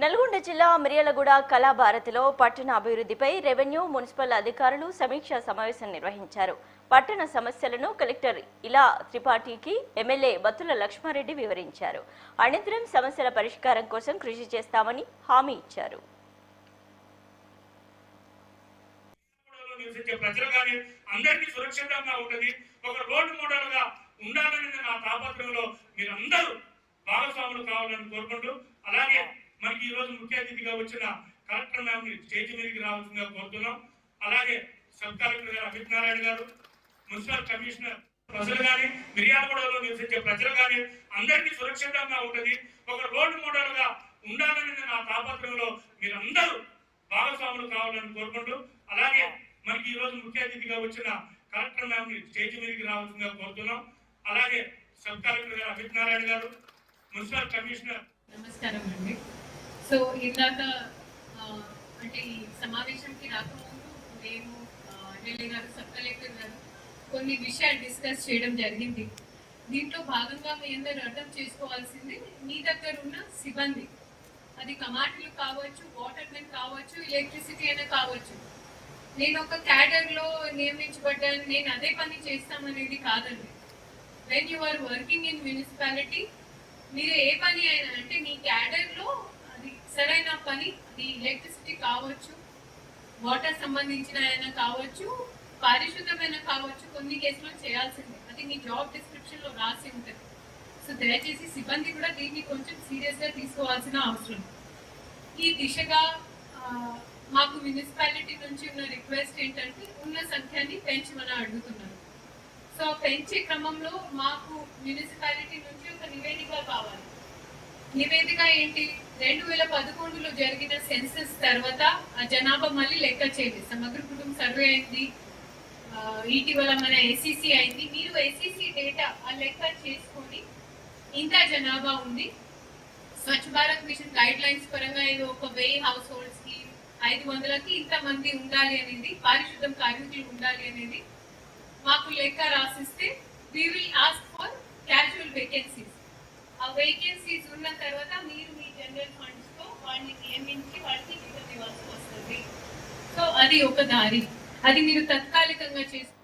నల్గొండ జిల్లా మిర్యాలగూడ కళాభారతిలో పట్టణ అభివృద్ధిపై రెవెన్యూ మున్సిపల్ అధికారులు సమీక్షా సమావేశం నిర్వహించారు. పట్టణ సమస్యలను కలెక్టర్ ఇలా త్రిపాఠికి ఎమ్మెల్యే బత్తుల లక్ష్మారెడ్డి వివరించారు. అనంతరం సమస్యల పరిష్కారం కోసం కృషి చేస్తామని హామీ ఇచ్చారు. మనకి ఈ రోజు ముఖ్య అతిథిగా వచ్చిన కలెక్టర్ మ్యామ్ ని స్టేజ్ మీదకి రావాల్సిందిగా కోరుతున్నాం. అలాగే సబ్ కలెక్టర్ గారు అమిత్ నారాయణ గారు, మున్సిపల్ కమిషనర్, ప్రజలు కానీ మిర్యాలగూడలో నివసించే ప్రజలు కానీ అందరికీ సురక్షితంగా ఉంటుంది, ఒక రోడ్ మోడల్ గా ఉండాలని నా తాపత్రయంలో మీరందరూ భాగస్వాములు కావాలని కోరుకుంటూ, అలాగే మనకి ఈ రోజు ముఖ్య అతిథిగా వచ్చిన కలెక్టర్ మ్యామ్ ని స్టేజ్ మీదకి రావాల్సిందిగా కోరుతున్నాం. అలాగే సబ్ కలెక్టర్ గారు అమిత్ నారాయణ గారు, మున్సిపల్ కమిషనర్. నమస్కారం అండి. సో ఇందాక అంటే ఈ సమావేశంకి రాకముందు నేను ఎమ్మెల్యే గారు, సబ్ కలెక్టర్ గారు కొన్ని విషయాలు డిస్కస్ చేయడం జరిగింది. దీంట్లో భాగంగా మీ అందరూ అర్థం చేసుకోవాల్సింది, మీ దగ్గర ఉన్న సిబ్బంది, అది కమాండ్లు కావచ్చు, వాటర్ మెన్ కావచ్చు, ఎలక్ట్రిసిటీ అయినా కావచ్చు, నేను ఒక క్యాడర్లో నియమించబడ్డాను, నేను అదే పని చేస్తామనేది కాదండి. When you are working in municipality, మీరు ఏ పని అయినా అంటే మీ క్యాడర్లో అది సరైన పని, అది ఎలక్ట్రిసిటీ కావచ్చు, వాటర్ సంబంధించిన అయినా కావచ్చు, పారిశుద్ధమైన కావచ్చు, కొన్ని కేసులో చేయాల్సిందే, అది మీ జాబ్ డిస్క్రిప్షన్లో రాసి ఉంటుంది. సో దయచేసి సిబ్బంది కూడా దీన్ని కొంచెం సీరియస్గా తీసుకోవాల్సిన అవసరం. ఈ దిశగా మాకు మున్సిపాలిటీ నుంచి ఉన్న రిక్వెస్ట్ ఏంటంటే, ఉన్న సంఖ్యని పెంచమని అడుగుతున్నారు. సో పెంచే క్రమంలో మాకు మున్సిపాలిటీ నుంచి ఒక నివేదిక కావాలి. నివేదిక ఏంటి? 2011లో జరిగిన సెన్సస్ తర్వాత ఆ జనాభా మళ్ళీ లెక్క చేయండి. సమగ్ర కుటుంబ సర్వే అయింది, ఇటీవల మన ఎస్ఈసి అయింది. మీరు ఎస్ఈసి డేటా ఆ లెక్క చేసుకొని ఇంత జనాభా ఉంది, Swachh Bharat machine guide lines పరంగా ఇది ఒక 1000 హౌస్ హోల్డ్స్ కి 500కి ఇంతమంది ఉండాలి అనేది, పారిశుద్ధం కార్మికులు ఉండాలి అనేది మాకు లెక్క రాసిస్తే we will ask for casual vacancies. ఆ వేకెన్సీస్ ఉన్న తర్వాత మీరు మీ జనరల్ ఫండ్స్ తో వాడిని నియమించి వాడికి జీతం ఇవ్వాల్సి వస్తుంది. సో అది ఒక దారి, అది మీరు తాత్కాలికంగా చేసుకో